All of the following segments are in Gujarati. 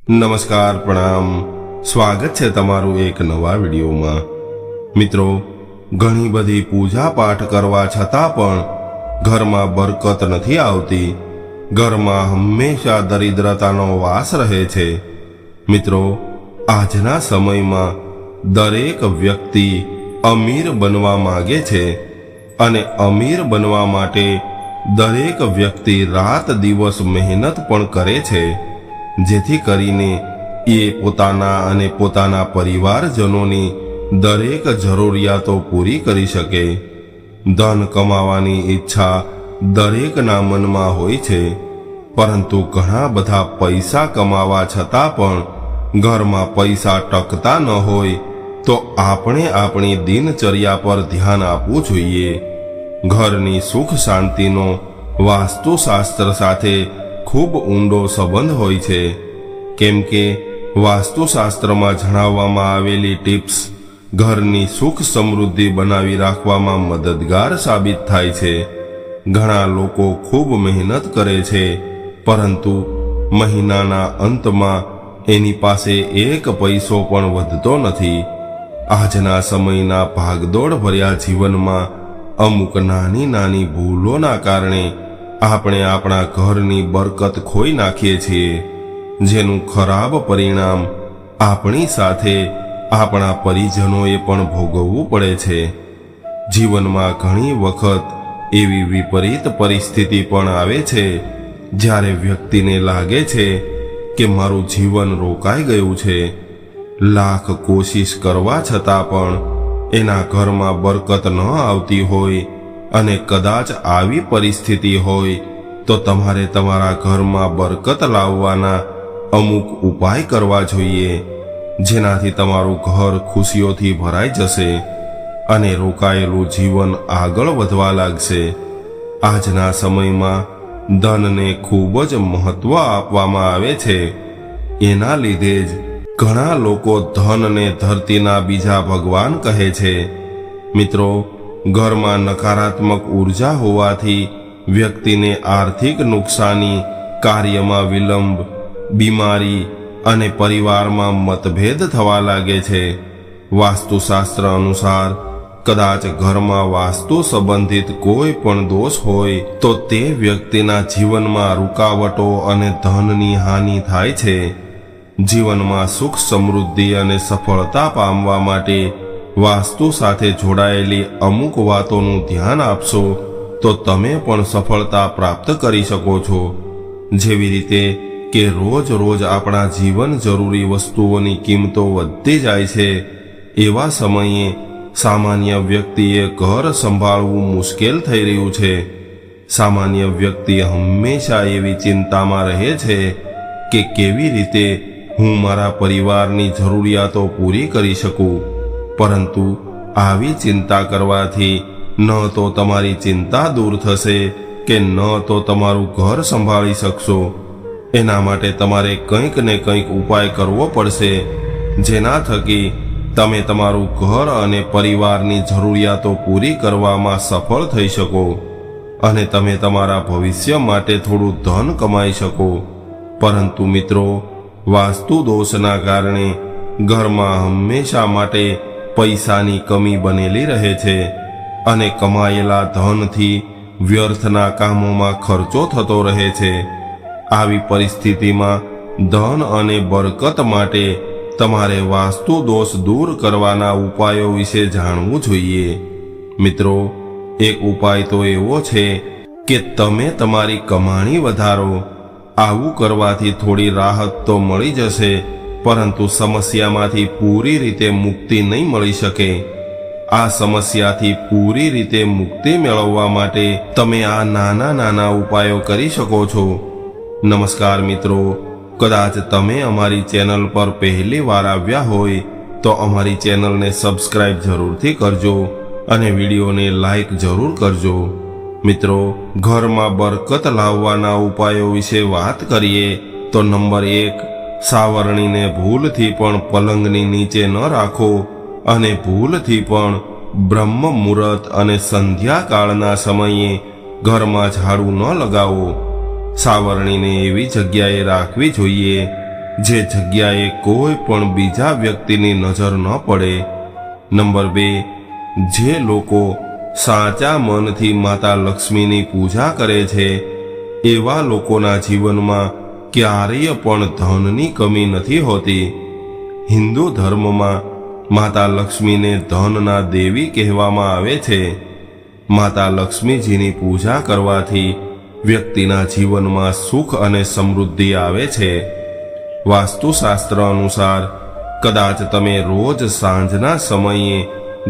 નમસ્કાર, પ્રણામ, સ્વાગત છે તમારું એક નવા વિડીયોમાં। મિત્રો, ઘણી બધી પૂજા પાઠ કરવા છતાં પણ ઘરમાં બરકત નથી આવતી। ઘરમાં હંમેશા દરિદ્રતાનો વાસ રહે છે। મિત્રો, આજના સમયમાં દરેક વ્યક્તિ અમીર બનવા માંગે છે અને અમીર બનવા માટે દરેક વ્યક્તિ રાત દિવસ મહેનત પણ કરે છે, જેથી કરીને એ પોતાના અને પોતાના પરિવારજનોની દરેક જરૂરિયાતો પૂરી કરી શકે। ધન કમાવાની ઈચ્છા દરેકના મનમાં હોય છે, પરંતુ ઘણા બધા પૈસા કમાવા છતાં પણ ઘરમાં પૈસા ટકતા ન હોય તો આપણે આપણી દિનચર્યા પર ધ્યાન આપવું જોઈએ। ઘરની સુખ શાંતિનો વાસ્તુશાસ્ત્ર સાથે ખૂબ ઊંડો સંબંધ હોય છે, કેમ કે વાસ્તુશાસ્ત્રમાં જણાવવામાં આવેલી ટિપ્સ ઘરની સુખ સમૃદ્ધિ બનાવી રાખવામાં મદદગાર સાબિત થાય છે। ઘણા લોકો ખૂબ મહેનત કરે છે, પરંતુ મહિનાના અંતમાં એની પાસે એક પૈસો પણ વધતો નથી। આજના સમયના ભાગદોડ ભર્યા જીવનમાં અમુક નાની નાની ભૂલોના કારણે આપણે આપણા ઘરની બરકત ખોઈ નાખીએ છીએ, જેનું ખરાબ પરિણામ આપણી સાથે આપણા પરિજનોએ પણ ભોગવવું પડે છે। જીવનમાં ઘણી વખત એવી વિપરીત પરિસ્થિતિ પણ આવે છે જ્યારે વ્યક્તિને લાગે છે કે મારું જીવન રોકાઈ ગયું છે। લાખ કોશિશ કરવા છતાં પણ એના ઘરમાં બરકત ન આવતી હોય અને કદાચ આવી પરિસ્થિતિ હોય તો તમારે તમારા ઘરમાં બરકત લાવવાના અમુક ઉપાય કરવા જોઈએ, જેનાથી તમારું ઘર ખુશીઓથી ભરાઈ જશે અને રોકાયેલું જીવન આગળ વધવા લાગશે। આજના સમયમાં ધનને ખૂબ જ મહત્વ આપવામાં આવે છે। એના લીધે જ ઘણા લોકો ધનને ધરતીના બીજા ભગવાન કહે છે। મિત્રો, ઘરમાં નકારાત્મક ઉર્જા હોવાથી વ્યક્તિને આર્થિક નુકસાની, કાર્યમાં વિલંબ, બીમારી અને પરિવારમાં મતભેદ થવા લાગે છે। વાસ્તુશાસ્ત્ર અનુસાર કદાચ ઘરમાં વાસ્તુ સંબંધિત કોઈ પણ દોષ હોય તો તે વ્યક્તિના જીવનમાં રૂકાવટો અને ધનની હાનિ થાય છે। જીવનમાં સુખ સમૃદ્ધિ અને સફળતા પામવા માટે વાસ્તુ સાથે જોડાયેલી અમુક વાતોનું ધ્યાન આપશો તો તમે પણ સફળતા પ્રાપ્ત કરી શકો છો। જેવી રીતે કે રોજ રોજ આપણા જીવન જરૂરી વસ્તુઓની કિંમતો વધતી જાય છે, એવા સમયે સામાન્ય વ્યક્તિએ ઘર સંભાળવું મુશ્કેલ થઈ રહ્યું છે। સામાન્ય વ્યક્તિ હંમેશા એવી ચિંતામાં રહે છે કે કેવી રીતે હું મારા પરિવારની જરૂરિયાતો પૂરી કરી શકું, પરંતુ આવી ચિંતા કરવાથી ન તો તમારી ચિંતા દૂર થશે કે ન તો તમારું ઘર સંભાળી શકશો। એના માટે તમારે કંઈક ને કંઈક ઉપાય કરવો પડશે, જેના થકી તમે તમારું ઘર અને પરિવારની જરૂરિયાતો પૂરી કરવામાં સફળ થઈ શકો અને તમે તમારા ભવિષ્ય માટે થોડું ધન કમાઈ શકો। પરંતુ મિત્રો, વાસ્તુ દોષના કારણે ઘરમાં હંમેશા માટે પૈસાની કમી બનેલી રહે છે અને કમાયેલા ધનથી વ્યર્થના કામોમાં ખર્ચો થતો રહે છે। આવી પરિસ્થિતિમાં ધન અને બરકત માટે તમારે વાસ્તુ દોષ દૂર કરવાના ઉપાયો વિશે જાણવું જોઈએ। મિત્રો, એક ઉપાય તો એવો છે કે તમે તમારી કમાણી વધારો। આવું કરવાથી થોડી રાહત તો મળી જશે, પરંતુ સમસ્યામાંથી પૂરી રીતે મુક્તિ નહીં મળી શકે। આ સમસ્યાથી પૂરી રીતે મુક્તિ મેળવવા માટે તમે આ નાના નાના ઉપાયો કરી શકો છો। નમસ્કાર મિત્રો, કદાચ તમે અમારી ચેનલ પર પહેલી વાર આવ્યા હોય તો અમારી ચેનલને સબસ્ક્રાઇબ જરૂરથી કરજો અને વિડીયોને લાઈક જરૂર કરજો। મિત્રો, ઘરમાં બરકત લાવવાના ઉપાયો વિશે વાત કરીએ તો નંબર 1, સાવરણીને ભૂલથી પણ પલંગની નીચે ન રાખો અને ભૂલથી પણ બ્રહ્મ મુહૂર્ત અને સંધ્યાકાળના સમયે ઘરમાં ઝાડુ ન લગાવો। સાવરણીને એવી જગ્યાએ રાખવી જોઈએ જે જગ્યાએ કોઈ પણ બીજા વ્યક્તિની નજર ન પડે. નંબર 2, જે લોકો સાચા મનથી માતા લક્ષ્મીની પૂજા કરે છે એવા લોકોના જીવનમાં ક્યારેય પણ ધનની કમી નથી હોતી. હિન્દુ ધર્મમાં માતા લક્ષ્મીને ધનના દેવી કહેવામાં આવે છે. માતા લક્ષ્મીજીની પૂજા કરવાથી વ્યક્તિના જીવનમાં સુખ અને સમૃદ્ધિ આવે છે. વાસ્તુશાસ્ત્ર અનુસાર કદાચ તમે રોજ સાંજના સમયે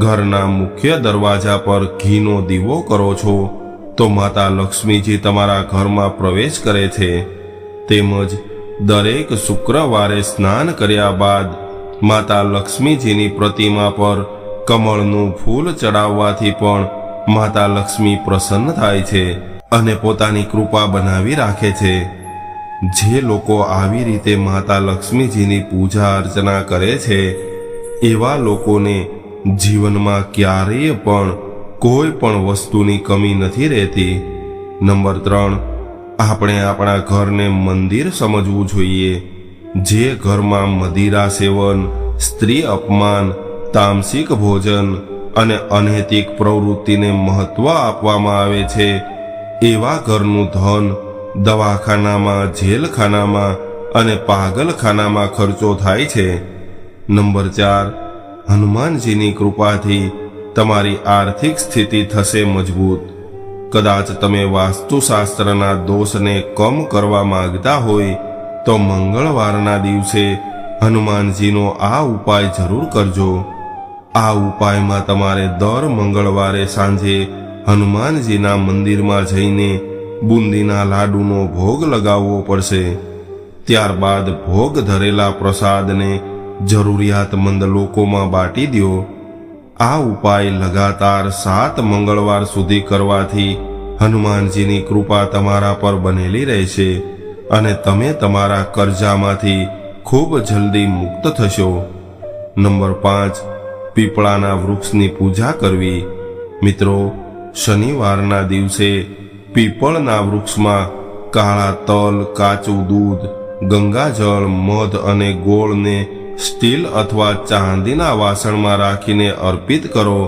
ઘરના મુખ્ય દરવાજા પર ઘીનો દીવો કરો છો તો માતા લક્ષ્મીજી તમારા ઘરમાં પ્રવેશ કરે છે. તેમજ દરેક શુક્રવારે સ્નાન કર્યા બાદ માતા લક્ષ્મીજીની પ્રતિમા પર કમળનું ફૂલ ચડાવવાથી પણ માતા લક્ષ્મી પ્રસન્ન થાય છે અને પોતાની કૃપા બનાવી રાખે છે. જે લોકો આવી રીતે માતા લક્ષ્મીજીની પૂજા અર્ચના કરે છે એવા લોકોને જીવનમાં ક્યારેય પણ કોઈ પણ વસ્તુની કમી નથી રહેતી. નંબર 3, આપણે આપણા ઘરને મંદિર સમજવું જોઈએ. જે ઘરમાં મદિરા સેવન, સ્ત્રી અપમાન, તામસિક ભોજન અને અનૈતિક પ્રવૃત્તિને મહત્વ આપવામાં આવે છે એવા ઘરનું ધન દવાખાનામાં, જેલખાનામાં અને પાગલખાનામાં ખર્ચો થાય છે. નંબર 4, હનુમાનજીની કૃપાથી તમારી આર્થિક સ્થિતિ થશે મજબૂત. કદાચ તમે વાસ્તુશાસ્ત્રના દોષને કમ કરવા માંગતા હોય તો મંગળવારના દિવસે હનુમાનજીનો આ ઉપાય જરૂર કરજો. આ ઉપાયમાં તમારે દર મંગળવારે સાંજે હનુમાનજીના મંદિરમાં જઈને બુંદીના લાડુનો ભોગ લગાવવો પડશે. ત્યારબાદ ભોગ ધરેલા પ્રસાદને જરૂરિયાતમંદ લોકોમાં બાટી દો. આ ઉપાય લગાતાર 7 મંગળવાર સુધી કરવાથી હનુમાનજીની કૃપા તમારા પર બનેલી રહેશે અને તમે તમારા કરજામાંથી ખૂબ જલ્દી મુક્ત થશો. નંબર 5, પીપળાના વૃક્ષની પૂજા કરવી. મિત્રો, શનિવારના દિવસે પીપળના વૃક્ષમાં કાળા તલ, કાચું દૂધ, ગંગાજળ, મધ અને ગોળને સ્ટીલ અથવા ચાંદીના વાસણમાં રાખીને અર્પિત કરો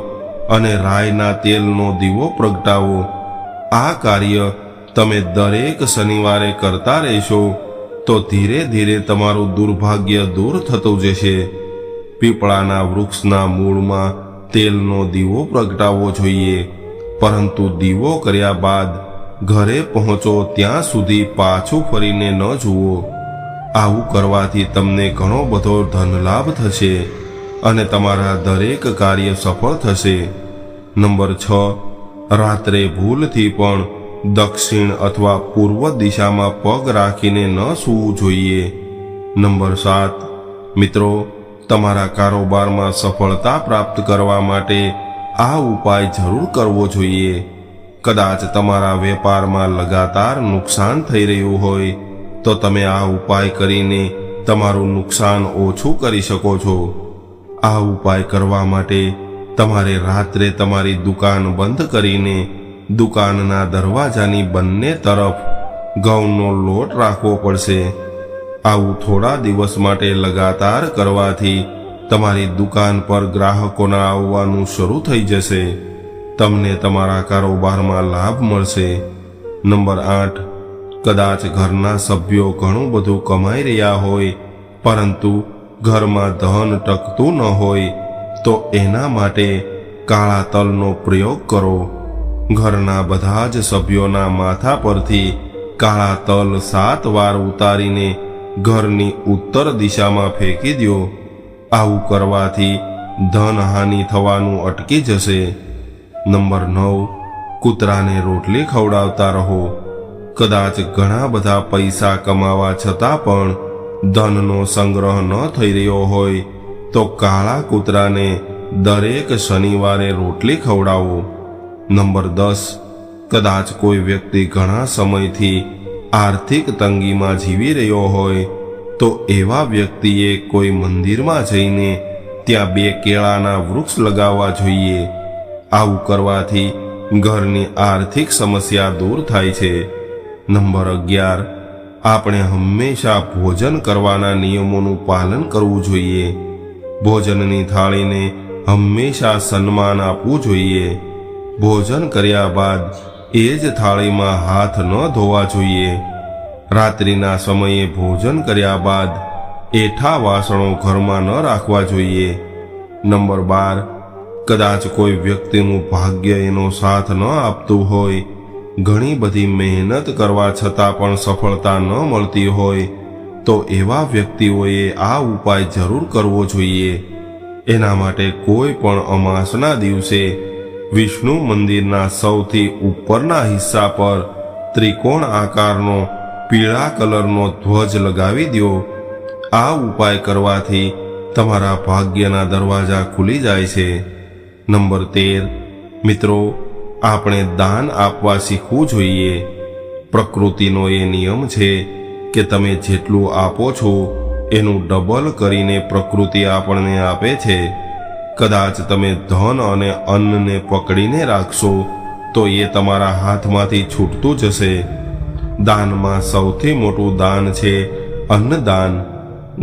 અને રાઈના તેલનો દીવો પ્રગટાવો. આ કાર્ય તમે દરેક શનિવારે કરતા રહેશો તો ધીરે ધીરે તમારું દુર્ભાગ્ય દૂર થતું જશે. પીપળાના વૃક્ષના મૂળમાં તેલનો દીવો પ્રગટાવવો જોઈએ, પરંતુ દીવો કર્યા બાદ ઘરે પહોંચો ત્યાં સુધી પાછું ફરીને ન જુઓ. આવું કરવાથી તમને ઘણો બધો ધનલાભ થશે અને તમારા દરેક કાર્ય સફળ થશે. નંબર 6, રાત્રે ભૂલથી પણ દક્ષિણ અથવા પૂર્વ દિશામાં પગ રાખીને ન સૂવું જોઈએ. નંબર 7, મિત્રો, તમારા કારોબારમાં સફળતા પ્રાપ્ત કરવા માટે આ ઉપાય જરૂર કરવો જોઈએ. કદાચ તમારા વેપારમાં લગાતાર નુકસાન થઈ રહ્યું હોય તો તમે આ ઉપાય કરીને તમારું નુકસાન ઓછું કરી શકો છો. આ ઉપાય કરવા માટે તમારે રાત્રે તમારી દુકાન બંધ કરીને દુકાનના દરવાજાની બંને તરફ ઘઉંનો લોટ રાખવો પડશે. આવું થોડા દિવસ માટે લગાતાર કરવાથી તમારી દુકાન પર ગ્રાહકોના આવવાનું શરૂ થઈ જશે. તમને તમારા કારોબારમાં લાભ મળશે. નંબર 8, કદાચ ઘરના સભ્યો ઘણું બધું કમાઈ રહ્યા હોય પરંતુ ઘરમાં ધન ટકતું ન હોય તો એના માટે કાળા તલનો પ્રયોગ કરો. ઘરના બધા જ સભ્યોના માથા પરથી કાળા તલ 7 વાર ઉતારીને ઘરની ઉત્તર દિશામાં ફેંકી દો. આવું કરવાથી ધનહાનિ થવાનું અટકી જશે. નંબર 9, કૂતરાને રોટલી ખવડાવતા રહો. કદાચ ઘણા બધા પૈસા કમાવા છતાં પણ ધનનો સંગ્રહ ન થઈ રહ્યો હોય તો કાળા કૂતરાને દરેક શનિવારે રોટલી ખવડાવો. નંબર 10, કદાચ કોઈ વ્યક્તિ ઘણા સમયથી આર્થિક તંગીમાં જીવી રહ્યો હોય તો એવા વ્યક્તિએ કોઈ મંદિરમાં જઈને ત્યાં 2 કેળાના વૃક્ષ લગાવવા જોઈએ. આવું કરવાથી ઘરની આર્થિક સમસ્યા દૂર થાય છે. નંબર 11, આપણે હંમેશા ભોજન કરવાના નિયમોનું પાલન કરવું જોઈએ. ભોજનની થાળીને હંમેશા સન્માન આપવું જોઈએ. ભોજન કર્યા બાદ એ જ થાળીમાં હાથ ન ધોવા જોઈએ. રાત્રિના સમયે ભોજન કર્યા બાદ એઠા વાસણો ઘરમાં ન રાખવા જોઈએ. નંબર 12, કદાચ કોઈ વ્યક્તિનું ભાગ્ય એનો સાથ ન આપતું હોય, ઘણી બધી મહેનત કરવા છતાં પણ સફળતા ન મળતી હોય, તો એવા વ્યક્તિઓએ આ ઉપાય જરૂર કરવો જોઈએ. એના માટે કોઈ પણ અમાસના દિવસે વિષ્ણુ મંદિરના સૌથી ઉપરના હિસ્સા પર ત્રિકોણ આકારનો પીળા કલરનો ધ્વજ લગાવી દો. આ ઉપાય કરવાથી તમારા ભાગ્યના દરવાજા ખુલી જાય છે. નંબર 13, મિત્રો, આપણે દાન આપવા શીખવું જોઈએ. પ્રકૃતિનો એ નિયમ છે કે તમે જેટલું આપો છો એનું ડબલ કરીને પ્રકૃતિ આપણને આપે છે. કદાચ તમે ધન અને અન્નને પકડીને રાખશો તો એ તમારા હાથમાંથી છૂટતું જશે. દાનમાં સૌથી મોટું દાન છે અન્નદાન.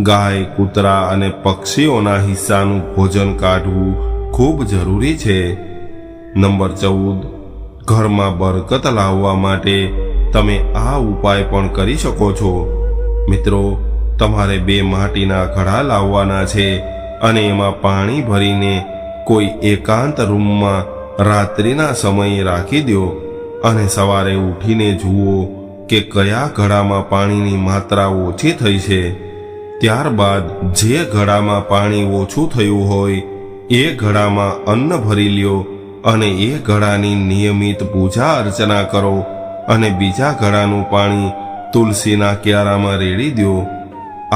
ગાય, કૂતરા અને પક્ષીઓના હિસ્સાનું ભોજન કાઢવું ખૂબ જરૂરી છે. નંબર 14, ઘરમાં બરકત લાવવા માટે તમે આ ઉપાય પણ કરી શકો છો. મિત્રો, તમારે 2 માટીના ઘડા લાવવાના છે અને એમાં પાણી ભરીને કોઈ એકાંત રૂમમાં રાત્રિના સમયે રાખી દો અને સવારે ઉઠીને જુઓ કે કયા ઘડામાં પાણીની માત્રા ઓછી થઈ છે. ત્યારબાદ જે ઘડામાં પાણી ઓછું થયું હોય એ ઘડામાં અન્ન ભરી લ્યો અને એ ઘડાની નિયમિત પૂજા અર્ચના કરો અને બીજા ઘડાનું પાણી તુલસીના ક્યારામાં રેડી દો.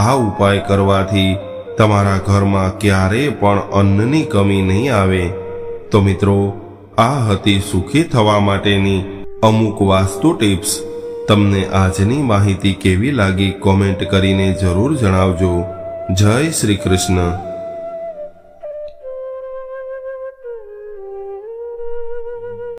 આ ઉપાય કરવાથી તમારા ઘરમાં ક્યારેય પણ અન્નની કમી નહીં આવે. તો મિત્રો, આ હતી સુખી થવા માટેની અમુક વાસ્તુ ટિપ્સ. તમને આજની માહિતી કેવી લાગી કોમેન્ટ કરીને જરૂર જણાવજો. જય શ્રી કૃષ્ણ.